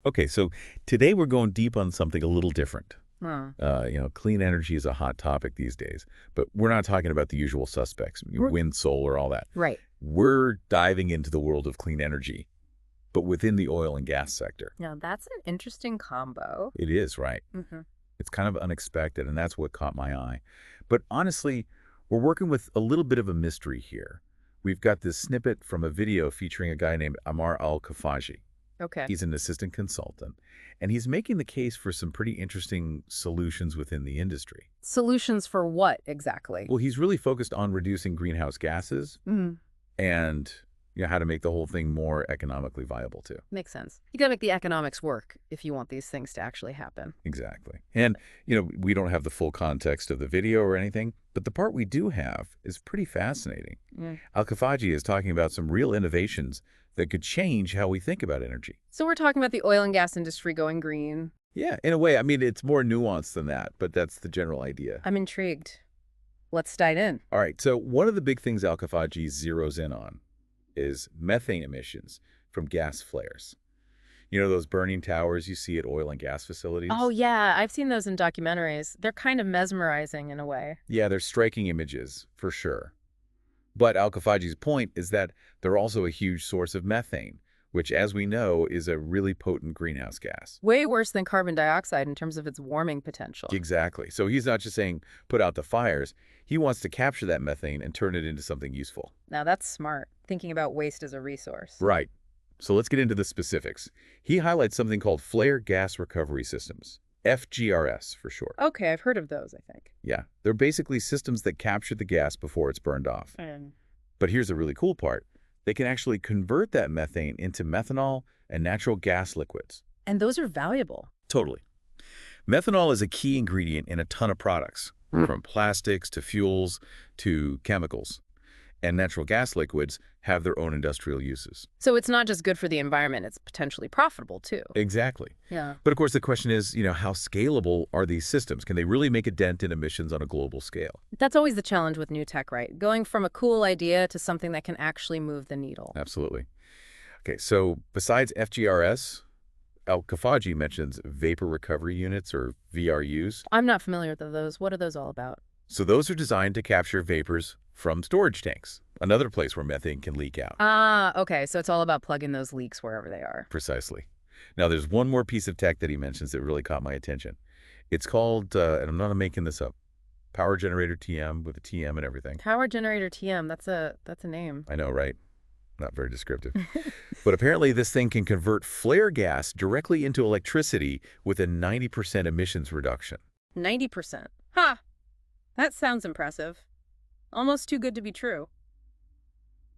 Okay, so today we're going deep on something a little different. Huh. Clean energy is a hot topic these days, but we're not talking about the usual suspects, We're- wind, solar, all that. Right. We're diving into the world of clean energy, but within the oil and gas sector. Now, that's an interesting combo. It is, right? Hmm. It's kind of unexpected, and that's what caught my eye. But honestly, we're working with a little bit of a mystery here. We've got this snippet from a video featuring a guy named Ammar Al-Khafaji. Okay. He's an assistant consultant, and he's making the case for some pretty interesting solutions within the industry. Solutions for what exactly? Well, he's really focused on reducing greenhouse gases Mm, and how to make the whole thing more economically viable too. makes sense. You gotta make the economics work if you want these things to actually happen. Exactly. And, we don't have the full context of the video or anything, but the part we do have is pretty fascinating. Mm. Al-Khafaji is talking about some real innovations that could change how we think about energy. So we're talking about the oil and gas industry going green. Yeah, in a way, I mean, it's more nuanced than that, but that's the general idea. I'm intrigued. Let's dive in. All right, so one of the big things Alkhafaji zeroes in on is methane emissions from gas flares. You know those burning towers you see at oil and gas facilities? Oh, yeah. I've seen those in documentaries. They're kind of mesmerizing in a way. Yeah, they're striking images, for sure. But Alkhafaji's point is that they're also a huge source of methane, which, as we know, is a really potent greenhouse gas. Way worse than carbon dioxide in terms of its warming potential. Exactly. So he's not just saying put out the fires. He wants to capture that methane and turn it into something useful. Now, that's smart, thinking about waste as a resource. Right. So let's get into the specifics. He highlights something called flare gas recovery systems, FGRS for short. Okay, I've heard of those, I think. Yeah, they're basically systems that capture the gas before it's burned off. But here's the really cool part. They can actually convert that methane into methanol and natural gas liquids. And those are valuable. Totally. Methanol is a key ingredient in a ton of products, from plastics to fuels to chemicals. And natural gas liquids have their own industrial uses. So it's not just good for the environment, it's potentially profitable too. Exactly. Yeah. But of course, the question is, how scalable are these systems? Can they really make a dent in emissions on a global scale? That's always the challenge with new tech, right? Going from a cool idea to something that can actually move the needle. Absolutely. Okay, so besides FGRS, Al-Khafaji mentions vapor recovery units, or VRUs. I'm not familiar with those. What are those all about? So those are designed to capture vapors from storage tanks, another place where methane can leak out. Ah, okay. So it's all about plugging those leaks wherever they are. Precisely. Now, there's one more piece of tech that he mentions that really caught my attention. It's called, and I'm not making this up, power generator TM with a TM and everything. Power generator TM, that's a name. I know, right? Not very descriptive. But apparently this thing can convert flare gas directly into electricity with a 90% emissions reduction. 90%. Ha! That sounds impressive. Almost too good to be true.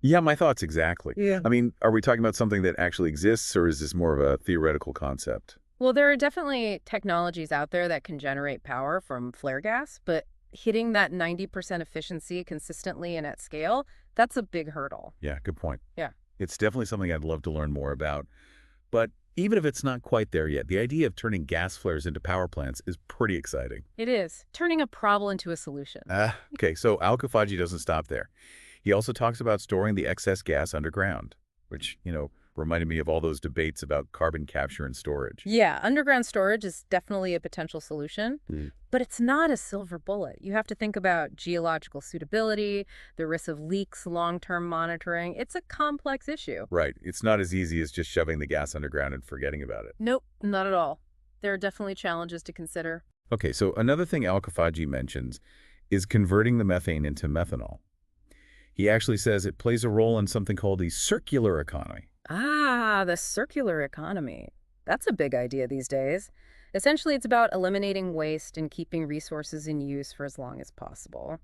Yeah, my thoughts exactly. Yeah. I mean, are we talking about something that actually exists, or is this more of a theoretical concept? Well, there are definitely technologies out there that can generate power from flare gas, but hitting that 90% efficiency consistently and at scale, that's a big hurdle. Yeah, good point. Yeah. It's definitely something I'd love to learn more about. But even if it's not quite there yet, the idea of turning gas flares into power plants is pretty exciting. It is. Turning a problem into a solution. Okay, so Al-Khafaji doesn't stop there. He also talks about storing the excess gas underground, which, reminded me of all those debates about carbon capture and storage. Yeah, underground storage is definitely a potential solution, Mm. but it's not a silver bullet. You have to think about geological suitability, the risk of leaks, long-term monitoring. It's a complex issue. Right. It's not as easy as just shoving the gas underground and forgetting about it. Nope, not at all. There are definitely challenges to consider. Okay, so another thing Al-Khafaji mentions is converting the methane into methanol. He actually says it plays a role in something called the circular economy. Ah, the circular economy. That's a big idea these days. Essentially, it's about eliminating waste and keeping resources in use for as long as possible.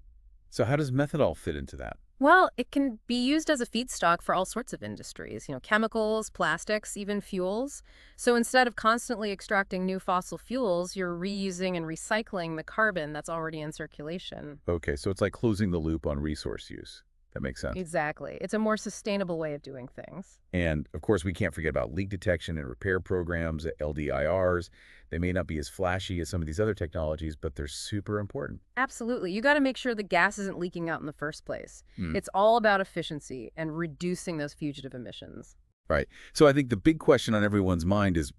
So how does methanol fit into that? Well, it can be used as a feedstock for all sorts of industries, chemicals, plastics, even fuels. So instead of constantly extracting new fossil fuels, you're reusing and recycling the carbon that's already in circulation. Okay, so it's like closing the loop on resource use. That makes sense. Exactly. It's a more sustainable way of doing things. And of course, we can't forget about leak detection and repair programs, LDIRs. They may not be as flashy as some of these other technologies, but they're super important. Absolutely. You got to make sure the gas isn't leaking out in the first place. Mm. It's all about efficiency and reducing those fugitive emissions. Right. So I think the big question on everyone's mind is,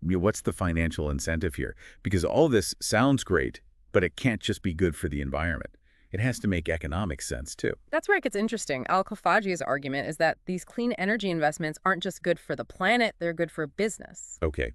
What's the financial incentive here? Because all this sounds great, but it can't just be good for the environment. It has to make economic sense, too. That's where it gets interesting. Al-Khafaji's argument is that these clean energy investments aren't just good for the planet, they're good for business. Okay,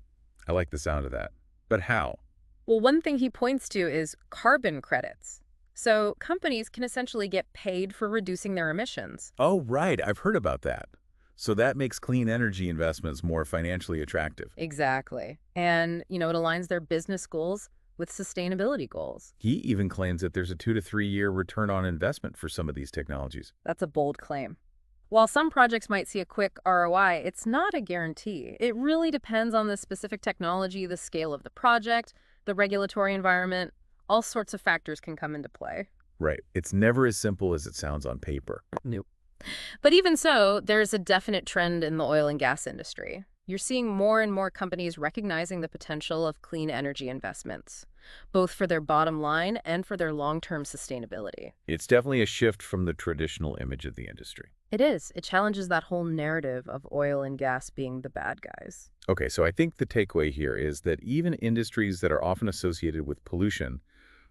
I like the sound of that. But how? Well, one thing he points to is carbon credits. So companies can essentially get paid for reducing their emissions. Oh, right. I've heard about that. So that makes clean energy investments more financially attractive. Exactly. And, it aligns their business goals with sustainability goals. He even claims that there's a 2 to 3 year return on investment for some of these technologies. That's a bold claim. While some projects might see a quick ROI, it's not a guarantee. It really depends on the specific technology, the scale of the project, the regulatory environment. All sorts of factors can come into play. Right. It's never as simple as it sounds on paper. Nope. But even so, there's a definite trend in the oil and gas industry. You're seeing more and more companies recognizing the potential of clean energy investments, both for their bottom line and for their long-term sustainability. It's definitely a shift from the traditional image of the industry. It is. It challenges that whole narrative of oil and gas being the bad guys. Okay, so I think the takeaway here is that even industries that are often associated with pollution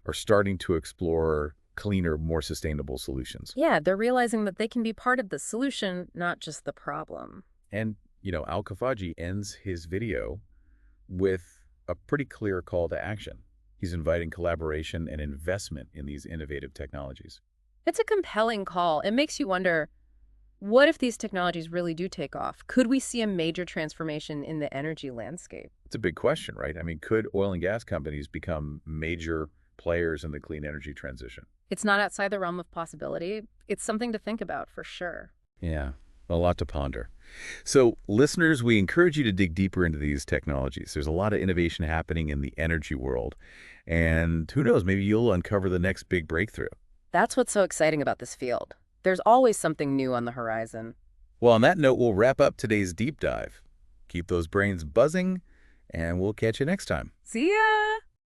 are starting to explore cleaner, more sustainable solutions. Yeah, they're realizing that they can be part of the solution, not just the problem. And, Al-Khafaji ends his video with a pretty clear call to action. He's inviting collaboration and investment in these innovative technologies. It's a compelling call. It makes you wonder, what if these technologies really do take off? Could we see a major transformation in the energy landscape? It's a big question, right? I mean, could oil and gas companies become major players in the clean energy transition? It's not outside the realm of possibility. It's something to think about for sure. Yeah, a lot to ponder. So, listeners, we encourage you to dig deeper into these technologies. There's a lot of innovation happening in the energy world. And who knows, maybe you'll uncover the next big breakthrough. That's what's so exciting about this field. There's always something new on the horizon. Well, on that note, we'll wrap up today's deep dive. Keep those brains buzzing, and we'll catch you next time. See ya!